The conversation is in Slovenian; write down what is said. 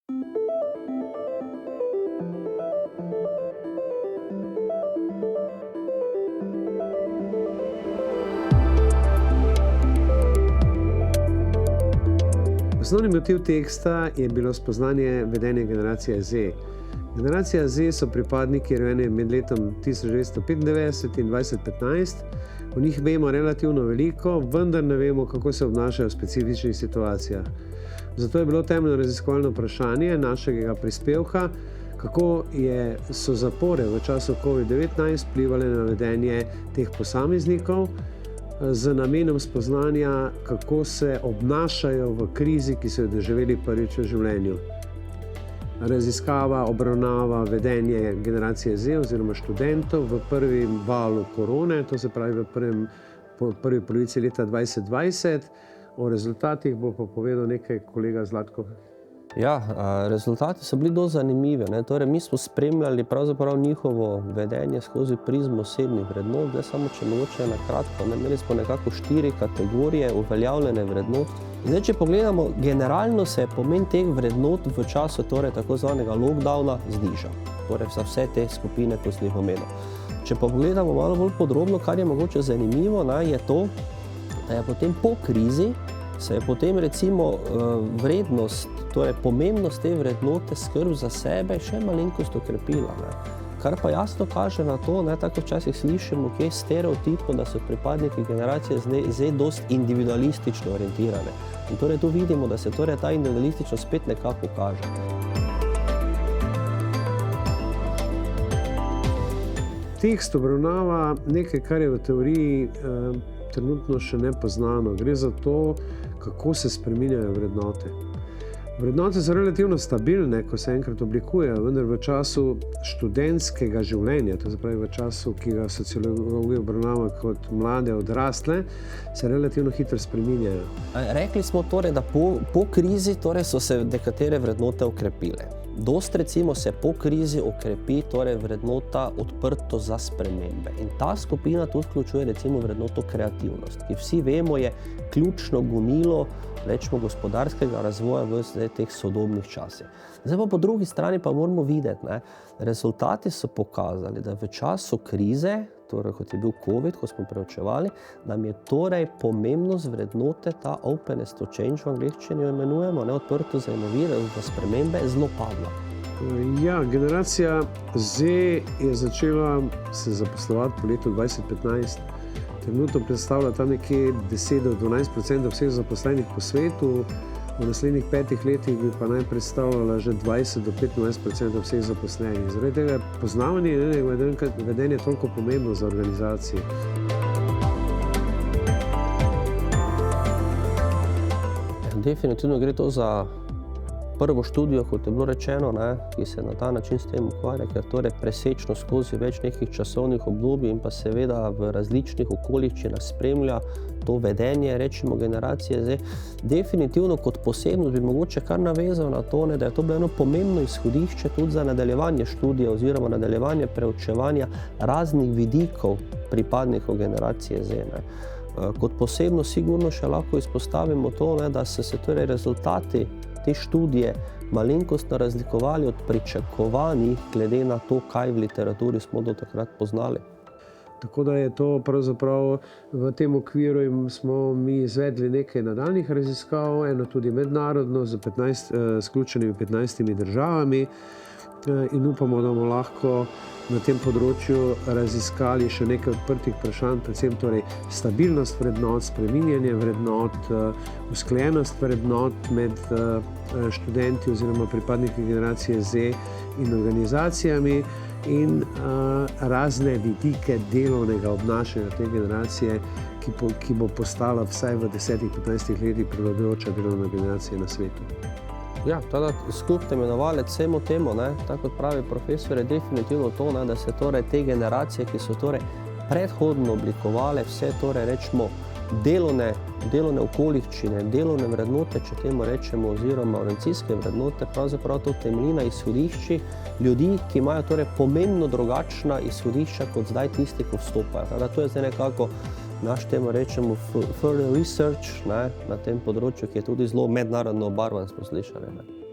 Osnovni motiv teksta je bilo spoznanje vedenja generacije Z. Generacija Z so pripadniki rojeni med letom 1995 in 2015. O njih vemo relativno veliko, vendar ne vemo, kako se obnašajo v specifičnih situacijah. Zato je bilo temeljno raziskovalno vprašanje našega prispevka, kako so zapore v času COVID-19 vplivale na vedenje teh posameznikov, z namenom spoznanja, kako se obnašajo v krizi, ki so jo doživeli prvič v življenju. Raziskava obravnava vedenje generacije Z oziroma študentov v prvem valu korone, to se pravi v prvi polovici leta 2020. O rezultatih bo pa povedal nekaj kolega Zlatko. Ja, rezultati so bili dosti zanimivi. Torej, mi smo spremljali pravzaprav njihovo vedenje skozi prizmo osebnih vrednot. Zdaj samo, če mogoče na kratko, imeli smo nekako 4 kategorije uveljavljene vrednot. Zdaj, če pogledamo, generalno se je pomen teh vrednot v času tako zvanega lockdowna znižal. Torej, za vse te skupine, ko sem jih omenil. Če pa pogledamo malo bolj podrobno, kar je mogoče zanimivo, je to, da je potem po krizi se je potem recimo vrednost, torej pomembnost te vrednote, skrb za sebe še malenkost okrepila. Kar pa jasno kaže na to, tako včasih slišimo, kje stereotipno, da so pripadniki generacije Z dosti individualistično orientirane. In torej tu vidimo, da se torej ta individualističnost spet nekako kaže. Tekst obravnava nekaj, kar je v teoriji trenutno še nepoznano. Gre za to, kako se spreminjajo vrednote. Vrednote so relativno stabilne, ko se enkrat oblikujejo, vendar v času študentskega življenja, to se pravi v času, ki ga sociologi obravnavajo kot mlade odrasle, se relativno hitro spreminjajo. Rekli smo torej, da po krizi torej so se nekatere vrednote okrepile. Dost recimo se po krizi okrepi torej vrednota odprto za spremembe. In ta skupina tudi vključuje recimo vrednoto kreativnost, ki vsi vemo je ključno gonilo rečemo gospodarskega razvoja v teh sodobnih časih. Zdaj pa po drugi strani pa moramo videti, rezultati so pokazali, da v času krize, torej kot je bil COVID, ko smo preučevali, nam je torej pomembnost vrednote, ta openness to change v angleščini jo imenujemo, odprto za inoviranje, za spremembe, zelo padla. Ja, generacija Z je začela se zaposlovati po letu 2015. Trenutno predstavlja tam nekje 10-12% vseh zaposlenih po svetu, v naslednjih 5 letih bi pa naj predstavljala že 20-25% vseh zaposlenih. Zaradi tega je poznavanje njenega vedenja toliko pomembno za organizacije. Definitivno gre to za prvo študijo, kot je bilo rečeno, ki se na ta način s tem ukvarja, ker torej presečno skozi več nekih časovnih obdobij in pa seveda v različnih okoliščinah spremlja to vedenje, rečemo, generacije Z. Definitivno kot posebnost bi mogoče kar navezal na to, da je to bilo eno pomembno izhodišče tudi za nadaljevanje študija oziroma nadaljevanje preučevanja raznih vidikov pripadnikov generacije Z. Kot posebno sigurno še lahko izpostavimo to, da so se torej rezultati te študije malenkostno razlikovali od pričakovanih glede na to, kaj v literaturi smo do takrat poznali. Tako da je to pravzaprav v tem okviru in smo mi izvedli nekaj nadaljnjih raziskav, eno tudi mednarodno z vključenimi 15 državami in upamo, da bomo lahko na tem področju raziskali še nekaj odprtih vprašanj, predvsem torej stabilnost vrednot, spreminjanje vrednot, usklajenost vrednot med študenti oziroma pripadniki generacije Z in organizacijami in razne vidike delovnega obnašanja te generacije, ki bo postala vsaj v 10-15 letih prevladujoča delovna generacija na svetu. Ja, tada skupni imenovalec vsemu temu, tako kot pravi profesor, je definitivno to, da se torej te generacije, ki so torej predhodno oblikovale vse torej rečemo delovne okoliščine, delovne vrednote, če temu rečemo, oziroma organizacijske vrednote, pravzaprav to temelji na izhodiščih ljudi, ki imajo torej pomembno drugačna izhodišča kot zdaj tisti, ko vstopajo. To je zdaj nekako naš temu rečemo further research na tem področju, ki je tudi zelo mednarodno obarvan, smo slišali.